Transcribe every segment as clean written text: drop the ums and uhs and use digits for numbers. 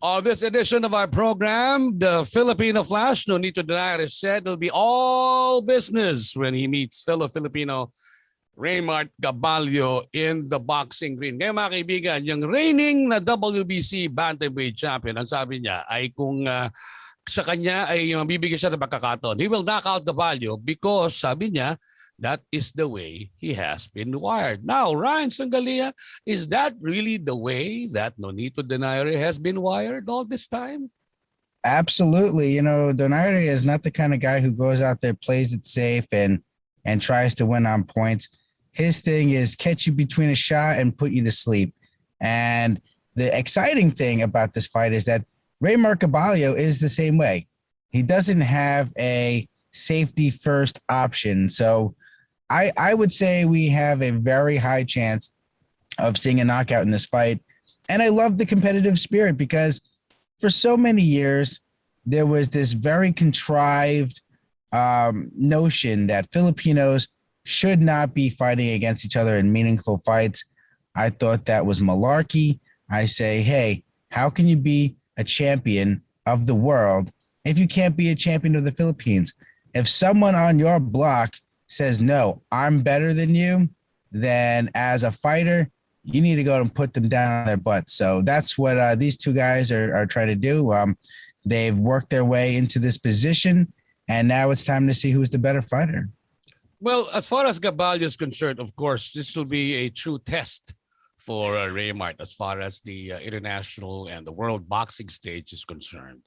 On this edition of our program, the Filipino Flash, no need to deny it, said it'll be all business when he meets fellow Filipino Raymart Gaballo in the boxing ring. Ngayon mga kaibigan, yung reigning na WBC Bantamweight Champion, ang sabi niya ay kung sa kanya ay mabibigyan siya ng pagkakataon, he will knock out Gaballo because sabi niya, that is the way he has been wired. Now, Ryan Sangalia, is that really the way that Nonito Donaire has been wired all this time? Absolutely. You know, Donaire is not the kind of guy who goes out there, plays it safe, and tries to win on points. His thing is catch you between a shot and put you to sleep. And the exciting thing about this fight is that Raymart Gaballo is the same way. He doesn't have a safety first option. So I would say we have a very high chance of seeing a knockout in this fight. And I love the competitive spirit because for so many years, there was this very contrived notion that Filipinos should not be fighting against each other in meaningful fights. I thought that was malarkey. I say, hey, how can you be a champion of the world if you can't be a champion of the Philippines? If someone on your block says, no, I'm better than you, then as a fighter, you need to go and put them down on their butts. So that's what these two guys are trying to do. They've worked their way into this position, and now it's time to see who's the better fighter. Well, as far as Gaballo is concerned, of course, this will be a true test for Raymart as far as the international and the world boxing stage is concerned.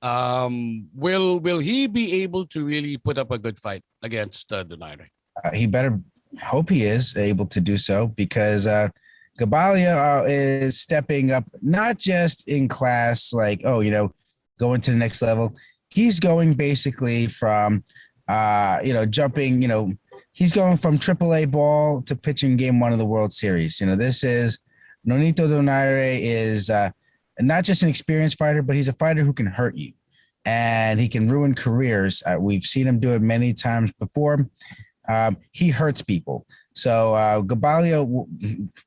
Will he be able to really put up a good fight against Donaire? He better hope he is able to do so because Gaballo is stepping up, not just in class, like, going to the next level. He's going basically from, jumping, he's going from AAA ball to pitching game one of the World Series. This is Nonito Donaire is not just an experienced fighter, but he's a fighter who can hurt you and he can ruin careers. We've seen him do it many times before. He hurts people. So Gaballo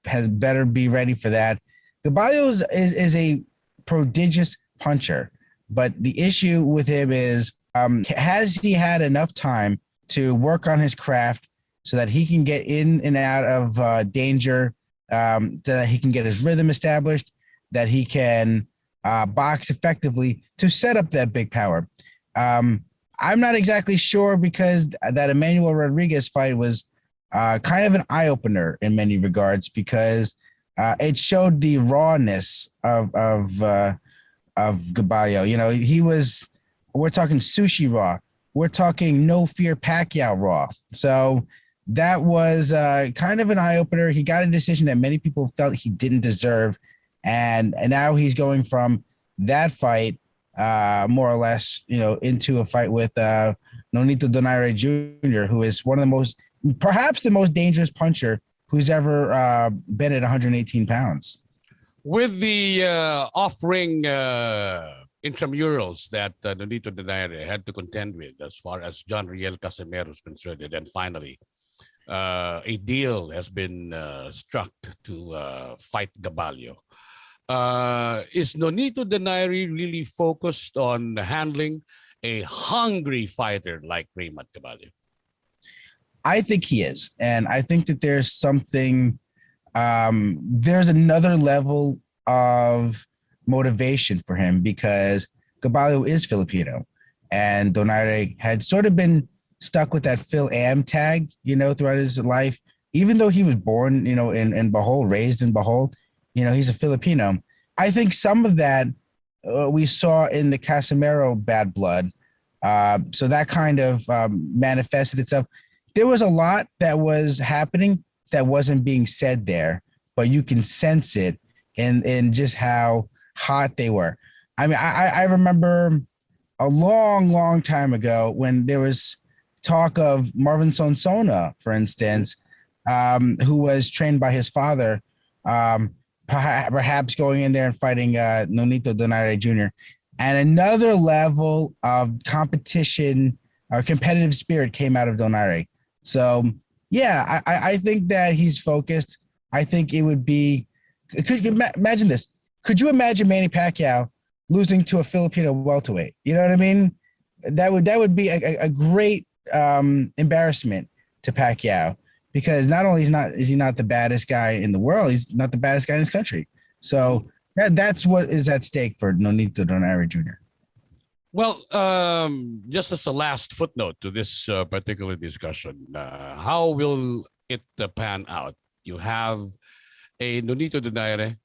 has better be ready for that. Gaballo is a prodigious puncher, but the issue with him is, has he had enough time to work on his craft so that he can get in and out of danger, so that he can get his rhythm established, that he can box effectively to set up that big power. I'm not exactly sure because that Emmanuel Rodriguez fight was kind of an eye-opener in many regards because it showed the rawness of Gaballo. We're talking sushi raw. We're talking no fear Pacquiao raw. So that was kind of an eye-opener. He got a decision that many people felt he didn't deserve. And now he's going from that fight, more or less, into a fight with Nonito Donaire Jr., who is one of perhaps the most dangerous puncher who's ever been at 118 pounds. With the off-ring intramurals that Nonito Donaire had to contend with as far as John Riel Casimero is concerned, and then finally a deal has been struck to fight Gaballo. Is Nonito Donaire really focused on handling a hungry fighter like Raymart Gaballo? I think he is. And I think that there's something, there's another level of motivation for him because Gaballo is Filipino and Donaire had sort of been stuck with that Phil Am tag, throughout his life, even though he was born, in Bohol, raised in Bohol, he's a Filipino. I think some of that we saw in the Casimero bad blood. So that kind of manifested itself. There was a lot that was happening that wasn't being said there, but you can sense it in just how hot they were. I mean, I remember a long, long time ago when there was talk of Marvin Sonsona, for instance, who was trained by his father, perhaps going in there and fighting Nonito Donaire Jr. And another level of competition or competitive spirit came out of Donaire. So, yeah, I think that he's focused. I think it would be – could you imagine this? Could you imagine Manny Pacquiao losing to a Filipino welterweight. You know what I mean? That would be a great embarrassment to Pacquiao, because not only is he not the baddest guy in the world, he's not the baddest guy in his country. So that's what is at stake for Nonito Donaire Jr. Well, just as a last footnote to this particular discussion, how will it pan out? You have a Nonito Donaire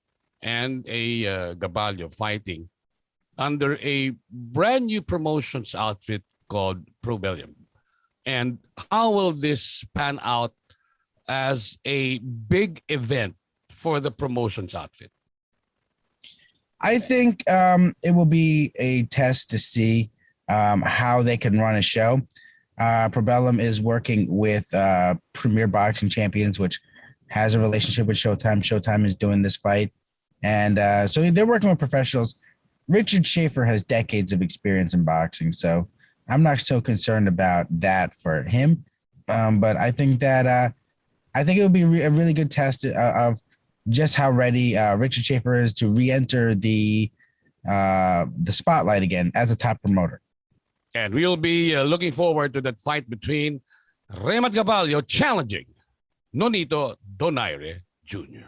and a Gaballo fighting under a brand new promotions outfit called Probellium. And how will this pan out as a big event for the promotions outfit? I think it will be a test to see how they can run a show. Probellum is working with Premier Boxing Champions, which has a relationship with Showtime. Showtime is doing this fight. And so they're working with professionals. Richard Schaefer has decades of experience in boxing, so I'm not so concerned about that for him. But I think that I think it would be a really good test of just how ready Richard Schaefer is to re-enter the spotlight again as a top promoter. And we'll be looking forward to that fight between Raymond Gaballo challenging Nonito Donaire Jr.